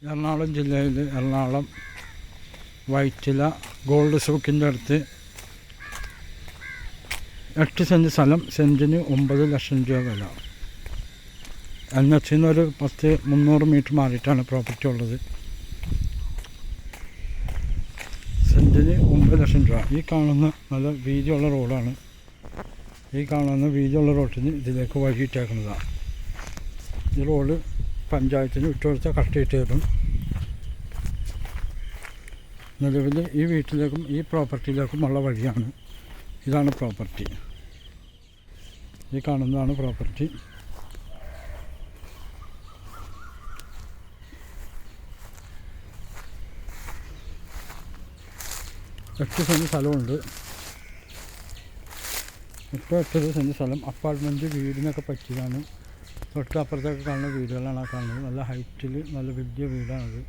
എറണാകുളം ജില്ലയിൽ എറണാകുളം വൈറ്റില ഗോൾഡ് സൂക്കിൻ്റെ അടുത്ത് 8 സെൻറ്റ് സ്ഥലം, സെൻറ്റിന് 9 ലക്ഷം രൂപ വില. NH ഒരു 300 മീറ്റർ മാറിയിട്ടാണ് പ്രോപ്പർട്ടി ഉള്ളത്. സെൻറ്റിന് 9 ലക്ഷം രൂപ. ഈ കാണുന്ന നല്ല വീതിയുള്ള റോഡാണ്. ഈ കാണുന്ന വീതിയുള്ള റോഡിന് ഇതിലേക്ക് വഴിയിട്ടേക്കുന്നതാണ്. ഈ റോഡ് പഞ്ചായത്തിന് വിട്ടുകൊടുത്താൽ കറക്റ്റ് തരും. നിലവിൽ ഈ വീട്ടിലേക്കും ഈ പ്രോപ്പർട്ടിയിലേക്കും ഉള്ള വഴിയാണ്. ഇതാണ് പ്രോപ്പർട്ടി. ഈ കാണുന്നതാണ് പ്രോപ്പർട്ടി. എട്ട് സെൻറ്റ് സ്ഥലമുണ്ട്. 8 സെൻറ്റ് സ്ഥലം അപ്പാർട്ട്മെൻറ്റ് വീടിനൊക്കെ പറ്റിയതാണ്. തൊട്ടപ്പുറത്തൊക്കെ കാണുന്ന വീടുകളാണ് ആ കാണുന്നത്. നല്ല ഹൈറ്റിൽ നല്ല വലിയ വീടാണത്.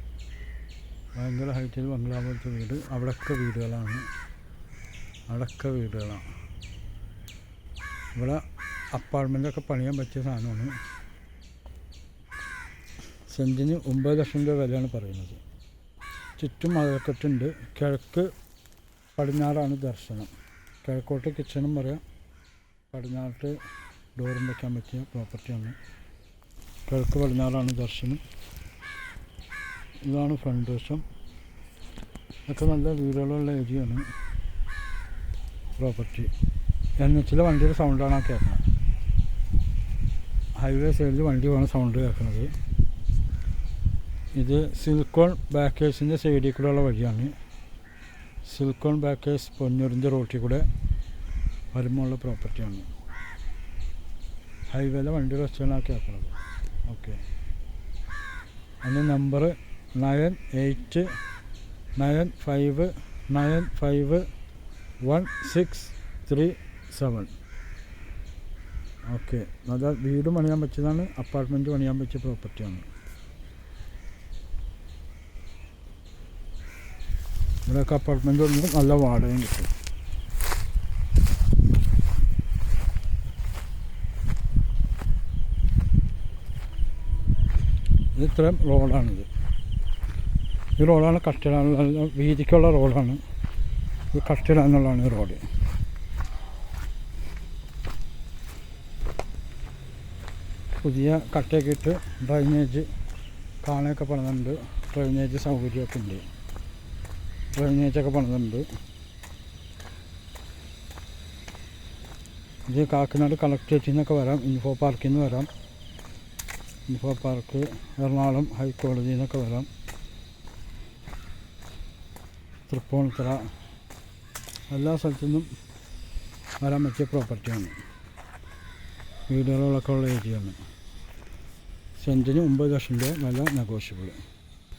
ഭയങ്കര ഹൈറ്റിൽ ബംഗ്ലാവ് പോലത്തെ വീട്. അവിടെയൊക്കെ വീടുകളാണ്. ഇവിടെ അപ്പാർട്ട്മെൻറ്റൊക്കെ പണിയാൻ പറ്റിയ സാധനമാണ്. സെൻറ്റിന് 9 ലക്ഷം രൂപ വിലയാണ് പറയുന്നത്. ചുറ്റും മതിൽക്കെട്ടുണ്ട്. കിഴക്ക് പടിഞ്ഞാറാണ് ദർശനം. കിഴക്കോട്ട് കിച്ചണും പറയാം, പടിഞ്ഞാട്ട് ഡോറും വയ്ക്കാൻ പറ്റിയ പ്രോപ്പർട്ടിയാണ്. കിഴക്ക് പടിഞ്ഞാറാണ് ദർശനം. ഇതാണ് ഫ്രണ്ട് വശം. ഒക്കെ നല്ല വീടുകളുള്ള ഏരിയയാണ് പ്രോപ്പർട്ടി. NH വണ്ടിയുടെ സൗണ്ടാണ് ആ കേൾക്കുന്നത്. ഹൈവേ സൈഡിൽ വണ്ടി പോകുന്ന സൗണ്ട് കേൾക്കുന്നത്. ഇത് സിലിക്കോൺ ബാക്കേഴ്സിൻ്റെ സൈഡിൽ കൂടെയുള്ള വഴിയാണ്. സിലിക്കോൺ ബാക്കേഴ്സ് പൊന്നൂരിൻ്റെ റോട്ടിൽ കൂടെ വരുമ്പോൾ ഉള്ള പ്രോപ്പർട്ടിയാണ്. ഹൈവേയിലെ വണ്ടിയുടെ വെച്ചാണ് ആ കേൾക്കുന്നത്. ഓക്കെ. അതിൻ്റെ നമ്പർ 9895951637. ഓക്കെ. നല്ല വീട് പണിയാൻ പറ്റിയതാണ്. അപ്പാർട്ട്മെൻറ്റ് പണിയാൻ പറ്റിയ പ്രോപ്പർട്ടിയാണ്. ഇവിടെയൊക്കെ അപ്പാർട്ട്മെൻറ്റ് ഉണ്ട്. നല്ല വാടകയും കിട്ടും. ഇത്രയും റോഡാണിത്. ഈ റോഡാണ് കട്ടിടാനുള്ള വീതിക്കുള്ള റോഡാണ്. ഇത് കട്ടിടാനുള്ളതാണ് ഈ റോഡ്. പുതിയ കട്ടയൊക്കെ ഇട്ട് ഡ്രൈനേജ് കാണൊക്കെ പണിതുണ്ട്. ഡ്രൈനേജ് സൗകര്യമൊക്കെ ഉണ്ട്. ഡ്രൈനേജൊക്കെ പണിതുണ്ട്. ഇത് കാക്കനാട് കളക്ട്രേറ്റിൽ നിന്നൊക്കെ വരാം. ഇൻഫോ പാർക്കിൽ നിന്ന് വരാം. ഇൻഫോ പാർക്ക്, എറണാകുളം ഹൈക്കോടതിയിൽ നിന്നൊക്കെ വരാം. തൃപ്പൂണിത്തുറ, എല്ലാ സ്ഥലത്തു നിന്നും വരാൻ പറ്റിയ പ്രോപ്പർട്ടിയാണ്. വീടുകളൊക്കെ ഉള്ള ഏരിയയാണ്. സെൻറ്റിന് 9 ലക്ഷം രൂപ വില നെഗോഷ്യബിൾ.